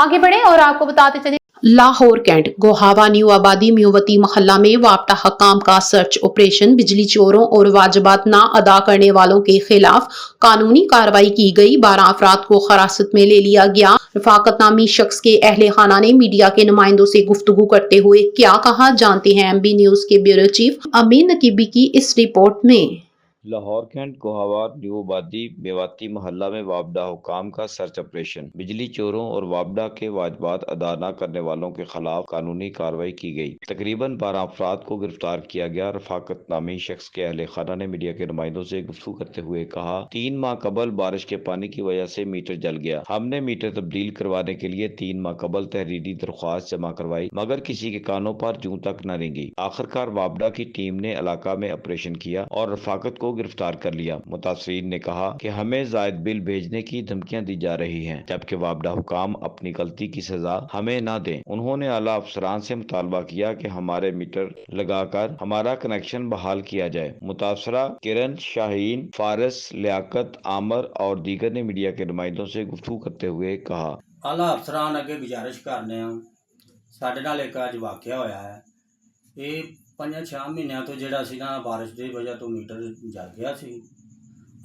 आगे बढ़े और आपको बताते चले लाहौर कैंट गोहावा न्यू आबादी म्यूवती मोहल्ला में वापता हकाम का सर्च ऑपरेशन। बिजली चोरों और वाजबात ना अदा करने वालों के खिलाफ कानूनी कार्रवाई की गई। 12 अफराद को हिरासत में ले लिया गया। रफाकत नामी शख्स के अहले खाना ने मीडिया के नुमाइंदों से गुफ्तगू करते हुए क्या कहा, जानते हैं MB न्यूज के ब्यूरो चीफ अमीन नकीबी की इस रिपोर्ट में। लाहौर कैंट गोहावा न्यू आबादी मेवाती मोहल्ला में वापडा हुकाम का सर्च ऑपरेशन। बिजली चोरों और वापडा के वाजबात अदा न करने वालों के खिलाफ कानूनी कार्रवाई की गई। तकरीबन 12 अफराद को गिरफ्तार किया गया। रफाकत नामी शख्स के अहले खाना ने मीडिया के नुमाइंदों से गुफ्तगू करते हुए कहा, 3 माह कबल बारिश के पानी की वजह से मीटर जल गया। हमने मीटर तब्दील करवाने के लिए 3 माह कबल तहरीरी दरख्वास्त जमा करवाई, मगर किसी के कानों पर जूं तक न रेंगी। आखिरकार वापडा की टीम ने इलाका में ऑपरेशन किया और रफाकत को गिरफ्तार कर लिया। मुतासरीन ने कहा कि हमें जायद बिल भेजने की धमकियां दी जा रही हैं, जबकि वापडा हुकाम अपनी गलती की सजा हमें न दें। उन्होंने आला अफसरान से मुतालबा किया कि हमारे मीटर लगाकर हमारा कनेक्शन बहाल किया जाए। मुतासरा किरण, शाहीन, फारिस, लियाकत, आमर और दीगर ने मीडिया के नुमाइंदों से गुफ्तगू करते हुए कहा, आला अफसरान अगे गुजारिश करने साडे नाल एक अज वाकया होया है। ये 5-6 महीनों तो जिहड़ा सी ना बारिश की वजह तो मीटर जल गया सी।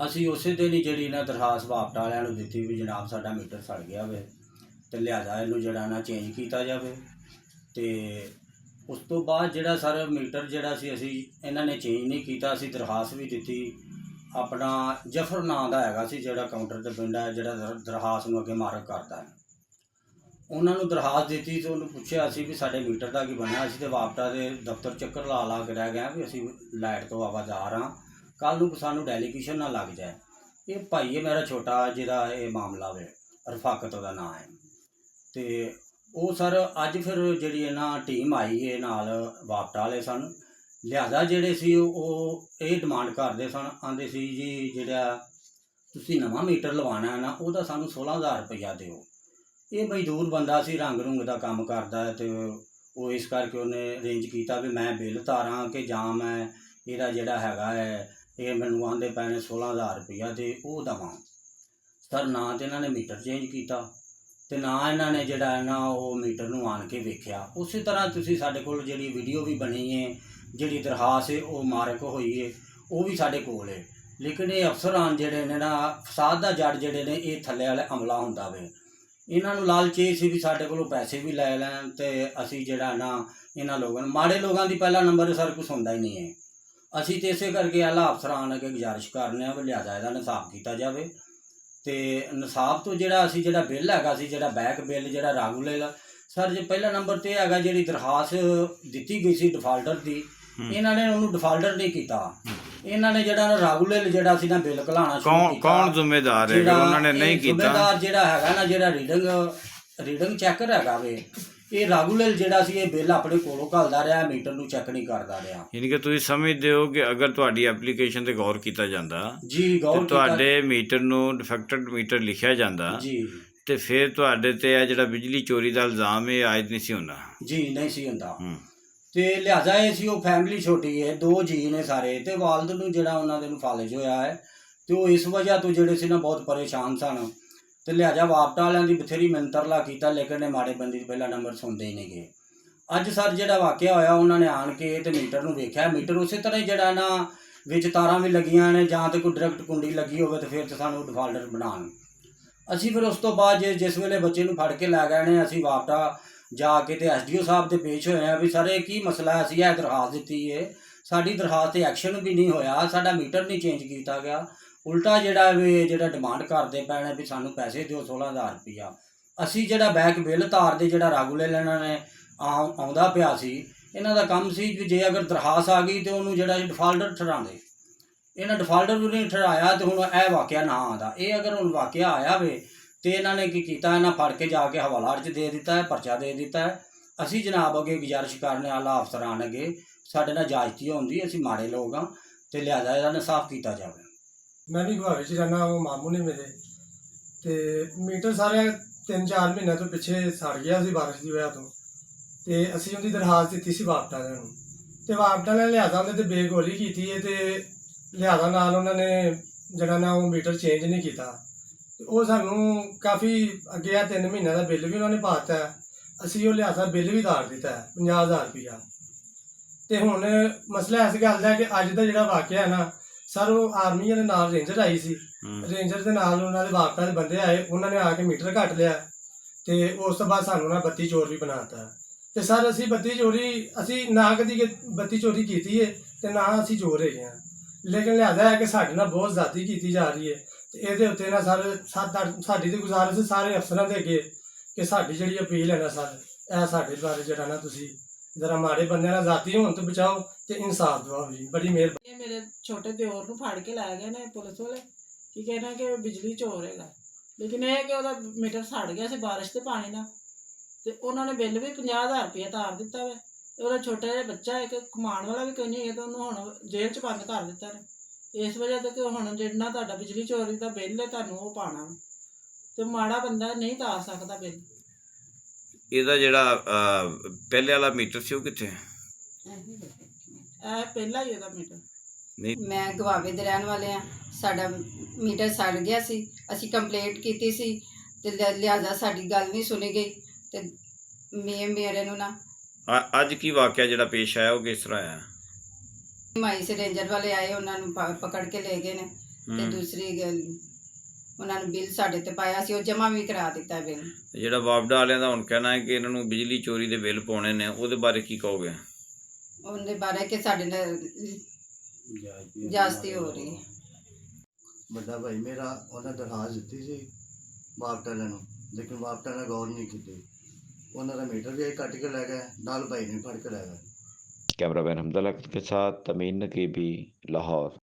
असी उस दिन ही जी ना दरखास्त वापटा वालियां नूं दित्ती भी जनाब साडा मीटर सड़ गया वे तो लिहाजा इनू जिहड़ा ना चेंज किया जाए। तो उस तो बाद जिहड़ा सर मीटर जिहड़ा सी असी इन्हां ने चेंज नहीं किया। असी दरखास्त भी दित्ती। अपना जफर नाम का हैगा सी जिहड़ा काउंटर ते पिंड है जिहड़ा दरखास्त नूं अगे मार्क करता है। उन्होंने दरखास्त दी तो उन्होंने पूछा असी भी साढ़े मीटर का की बनया। असी तो वापटा के दफ्तर चक्कर ला के रह गए भी असी लाइट तो आवाजार हाँ, कल नूं सानूं डेलीगेशन ना लग जाए। ये भाई है मेरा छोटा जिहड़ा ये मामला वे, रफाकत का नाम है। तो वो सर अज फिर जी ना टीम आई है नाल वापटा वाले सन। लिहाजा जिहड़े सी ये डिमांड करते सन, आंदे सी जी जिहड़ा तुसीं नवां मीटर लवाना है ना उहदा सानूं 16,000 रुपया दिओ। ये मजदूर बंदा सी, रंग रूंग का काम करता है। तो वो इस करके उन्हें अरेंज किया भी मैं बिल तारा कि जां मैं इहदा जिहड़ा हैगा है ये मैनूं आंदे पए ने 16,000 रुपया ते वो देवां। सर ना तो इन्होंने मीटर चेंज किया तो ना इन्होंने जिहड़ा है ना वो मीटर नूं आन के वेख्या। उस तरह तुसीं साडे कोल जिहड़ी वीडियो भी बनी है, जिहड़ी दरखास्त है वो मार्क हुई है, वो भी साडे कोल है। लेकिन ये अफसरान जिहड़े ने ना फसाद दा जड़ जिहड़े ने ये थल्ले वाले अमला हुंदा वे। इन्हों लालच ये सी भी साढ़े को पैसे भी लै लैन तो असी जिहड़ा ना इन्होंने लोगों माड़े लोगों की पहला नंबर सर कुछ होंदा ही नहीं है। असी तो इस करके आला अफसरान अगे गुजारिश करने भी लिहाजा इसका इंसाफ किया जाए। तो इंसाफ तो जिहड़ा असी जिहड़ा बिल हैगा सी जिहड़ा बैक बिल जिहड़ा रेगूलर सर जो पहला नंबर तो हैगा जिहड़ी दरखास्त दी गई सी डिफाल्टर की, इन्होंने उन्होंने डिफाल्टर नहीं किया। इन्होंने जिहड़ा रेगूलर जिहड़ा सी ना बिल घलाना कौन जिम्मेदार है उन्होंने नहीं किया? जिम्मेदार जिहड़ा हैगा ना जिहड़ा रीडिंग चैकर हैगा वे, ये रेगूलर जिहड़ा सी ये बिल अपने कोलों घलदा रहा, मीटर नूं चैक नहीं करदा रहा। यानी कि तुसीं समझदे हो कि अगर तुहाडी एप्लीकेशन ते गौर किया जांदा जी गौर तुहाडे मीटर नूं डिफेक्टेड मीटर लिखिया जांदा जी ते फिर तुहाडे ते आ जिहड़ा बिजली चोरी दा इल्जाम है आयद नहीं सी हुंदा। जी नहीं सी हुंदा। तो लिहाजा ये सी वो फैमिली छोटी है, 2 जी ने सारे, तो वालद नूं जिहड़ा उन्हां दे नूं फालिज होया है तो इस वजह तो जिहड़े सी ना बहुत परेशान सन। तो लिहाजा वापटा वालियां दी बथेरी मिंतरला कीता लेकिन माड़े बंदे पहला नंबर सुनते ही नहीं गए। अज सर जिहड़ा वाकया होया उन्होंने आन के तो मीटर नूं वेख्या। मीटर उस तरह जिहड़ा ना विच तारां भी लगियां ने जां तो कोई डायरैक्ट कुंडी लगी होवे तो फिर तो सानूं डिफाल्टर बनाण। असी फिर उस तो बाद जिस वेले बच्चे नूं फड़ के लै गए ने असी वापटा जाके तो SDO साहब से पेश होए हैं भी सर ये की मसला है। असी यह दरखास्त दी है, साड़ी दरखास्त से एक्शन भी नहीं होया, साडा मीटर नहीं चेंज किया गया, उल्टा जिहड़ा वे जिहड़ा डिमांड करते पे ने भी सानूं पैसे दिओ 16,000 रुपया। असी जिहड़ा बैक बिल तारदे जिहड़ा रेगूलर इन्होंने आउंदा पिया सी, इन्हां दा काम सी कि जे अगर दरखास्त आ गई तो उन्होंने जिहड़ा डिफाल्टर ठहरांदे। इन्हां डिफाल्टर भी नहीं ठहराया तो हुण यह वाकया ना आंदा। ये अगर हुण वाकया आया वे तो इन्होंने की किया, इन्हें फड़ के जाके हवाला च दे दिता है, परचा दे दिता है। असी जनाब अगे गुजारिश करने आला अफसरान अगे साडे नाल जायजती होंदी, असी माड़े लोग हाँ तो लिहाजा इसका इंसाफ किया जाए। मैं भी गुहावे च रहना, वो मामू ने मेरे तो मीटर सारे 3-4 महीनों तो पिछे सड़ गया सी बारिश की वजह तो असी उनकी दरखास्त दी सी वापटा ने तो वापटा ने लिहाजा उन्हें तो बेगोली की है तो लिहाजा नाल उन्होंने जिहड़ा ना वो मीटर चेंज नहीं किया। ਤੇ ਉਹ ਸਾਨੂੰ ਕਾਫੀ ਅੱਗੇ ਆ 3 ਮਹੀਨਿਆਂ ਦਾ ਬਿੱਲ ਵੀ ਉਹਨਾਂ ਨੇ ਪਾਤਾ ਹੈ। ਅਸੀਂ ਉਹ ਲਿਆਸਾ ਬਿੱਲ ਵੀ ਤਾਰ ਦਿੱਤਾ ਹੈ 50,000 ਰੁਪਇਆ। ਤੇ ਹੁਣ ਮਸਲਾ ਇਸ ਗੱਲ ਦਾ ਹੈ ਕਿ ਅੱਜ ਦਾ ਜਿਹੜਾ ਵਾਕਿਆ ਹੈ ਨਾ ਸਰ, ਉਹ ਆਰਮੀ ਦੇ ਨਾਲ ਰੇਂਜਰ ਆਈ ਸੀ। ਰੇਂਜਰ ਦੇ ਨਾਲ ਉਹਨਾਂ ਦੇ ਵਾਪਤਾ ਦੇ ਬੰਦੇ ਆਏ, ਉਹਨਾਂ ਨੇ ਆ ਕੇ ਮੀਟਰ ਕੱਟ ਲਿਆ ਤੇ ਉਸ ਤੋਂ ਬਾਅਦ ਸਾਨੂੰ ਨਾ ਬੱਤੀ ਚੋਰ ਵੀ ਬਣਾਤਾ। ਤੇ ਸਰ ਅਸੀਂ ਬੱਤੀ ਚੋਰੀ ਅਸੀਂ ਨਾ ਕਦੀ ਬੱਤੀ ਚੋਰੀ ਕੀਤੀ ਹੈ ਤੇ ਨਾ ਅਸੀਂ ਚੋਰ ਹੈਗੇ ਹਾਂ, ਲੇਕਿਨ ਲਿਆਦਾ ਹੈ ਕਿ ਸਾਡੇ ਨਾਲ ਬਹੁਤ ਜ਼ਿਆਦਤੀ ਕੀਤੀ ਜਾ ਰਹੀ ਹੈ। ਤੇ ਇਹਦੇ ਉੱਤੇ ਨਾ ਸਰ ਸਾਡੀ ਤੇ ਗੁਜ਼ਾਰਿਸ਼ ਸਾਰੇ ਅਫਸਰਾਂ ਦੇ ਅੱਗੇ ਕਿ ਸਾਡੀ ਜਿਹੜੀ ਅਪੀਲ ਹੈ ਨਾ ਸਰ, ਇਹ ਸਾਡੇ ਬਾਰੇ ਜਿਹੜਾ ਨਾ ਤੁਸੀਂ ਜ਼ਰਾ ਮਾੜੇ ਬੰਦਿਆਂ ਨਾਲ ਜ਼ਾਤੀ ਹੋਣ ਤੋਂ ਬਚਾਓ ਤੇ ਇਨਸਾਫ ਦਿਵਾਓ ਜੀ, ਬੜੀ ਮਿਹਰਬਾਨੀ। ਇਹ ਮੇਰੇ ਛੋਟੇ ਦਿਓਰ ਨੂੰ ਫੜ ਕੇ ਲੈ ਗਏ ਨੇ ਪੁਲਿਸ ਵਾਲੇ ਕੀ ਕਹਿਣਾ ਕਿ ਬਿਜਲੀ ਚੋਰ ਹੈਗਾ, ਲੇਕਿਨ ਇਹ ਕਿ ਉਹਦਾ ਮੀਟਰ ਸੜ ਗਿਆ ਸੀ ਬਾਰਿਸ਼ ਤੇ ਪਾਣੀ ਨਾਲ, ਤੇ ਉਹਨਾਂ ਨੇ ਬਿੱਲ ਵੀ 50,000 ਰੁਪਇਆ ਤਾਰ ਦਿੱਤਾ ਵਾ। ਤੇ ਉਹਦਾ ਛੋਟਾ ਜਿਹਾ ਬੱਚਾ ਇੱਕ ਕਮਾਉਣ ਵਾਲਾ ਵੀ ਕੋਈ ਨਹੀਂ ਹੈ, ਤੇ ਉਹਨੂੰ ਹੁਣ ਜੇਲ੍ਹ 'ਚ ਬੰਦ ਕਰ ਦਿੱਤਾ ਨੇ ਇਸ ਵਜ੍ਹਾ ਤੋਂ ਕਿ ਹੁਣ ਜਿਹੜਾ ਤੁਹਾਡਾ ਬਿਜਲੀ ਚੋਰੀ ਦਾ ਬਿੱਲ ਹੈ ਤੁਹਾਨੂੰ ਉਹ ਪਾਉਣਾ ਵਾ, ਤੇ ਮਾੜਾ ਬੰਦਾ ਨਹੀਂ ਤਾਰ ਸਕਦਾ ਬਿੱਲ। ਇਹਦਾ ਜਿਹੜਾ ਪਹਿਲੇ ਵਾਲਾ ਮੀਟਰ ਸੀ ਉਹ ਕਿੱਥੇ? ਇਹ ਪਹਿਲਾਂ ਹੀ ਇਹਦਾ ਮੀਟਰ। ਮੈਂ ਗਵਾਵੇ ਦੇ ਰਹਿਣ ਵਾਲੇ ਆ। ਸਾਡਾ ਮੀਟਰ ਸੜ ਗਿਆ ਸੀ, ਅਸੀਂ ਕੰਪਲੇਂਟ ਕੀਤੀ ਸੀ ਤੇ ਲਿਹਾਜ਼ਾ ਸਾਡੀ ਗੱਲ ਨਹੀਂ ਸੁਣੀ ਗਈ ਤੇ ਮੇਰੇ ਨੂੰ ਨਾ ਅੱਜ ਕੀ ਵਾਕਿਆ ਜਿਹੜਾ ਪੇਸ਼ ਆਇਆ ਉਹ ਕਿਸ ਤਰ੍ਹਾਂ ਆਇਆ? ਮਾਈ ਸੇ ਰੇਂਜਰ ਵਾਲੇ ਆਏ, ਉਹਨਾਂ ਨੂੰ ਪਕੜ ਕੇ ਲੈ ਗਏ ਨੇ ਤੇ ਦੂਸਰੀ ਗੱਲ ਉਹਨਾਂ ਨੂੰ ਬਿੱਲ ਸਾਡੇ ਤੇ ਪਾਇਆ ਸੀ, ਉਹ ਜਮ੍ਹਾਂ ਵੀ ਕਰਾ ਦਿੱਤਾ ਬਿੱਲ। ਜਿਹੜਾ ਵਾਪਡਾ ਵਾਲਿਆਂ ਦਾ ਹੁਣ ਕਹਿਣਾ ਹੈ ਕਿ ਇਹਨਾਂ ਨੂੰ ਬਿਜਲੀ ਚੋਰੀ ਦੇ ਬਿੱਲ ਪਾਉਣੇ ਨੇ, ਉਹਦੇ ਬਾਰੇ ਕੀ ਕਹੋਗੇ? ਉਹਦੇ ਬਾਰੇ ਕਿ ਸਾਡੇ ਨਾਲ ਜਾਸਤੀ ਹੋ ਰਹੀ ਹੈ। ਵੱਡਾ ਭਾਈ ਮੇਰਾ ਉਹਨਾਂ ਦਰਖਾਸਤ ਦਿੱਤੀ ਸੀ ਵਾਪਟਾ ਵਾਲਿਆਂ ਨੂੰ, ਲੇਕਿਨ ਵਾਪਟਾ ਨੇ ਗੌਰ ਨਹੀਂ ਕੀਤੀ। ਉਹਨਾਂ ਦਾ ਮੀਟਰ ਵੀ ਕੱਟ ਕੇ ਲੈ ਗਏ, ਨਾਲ ਭਾਈ ਨੇ ਫੜ ਕੇ ਲੈ ਗਏ। कैमरामैन हमदा लखत के साथ तमीन नकीबी, लाहौर।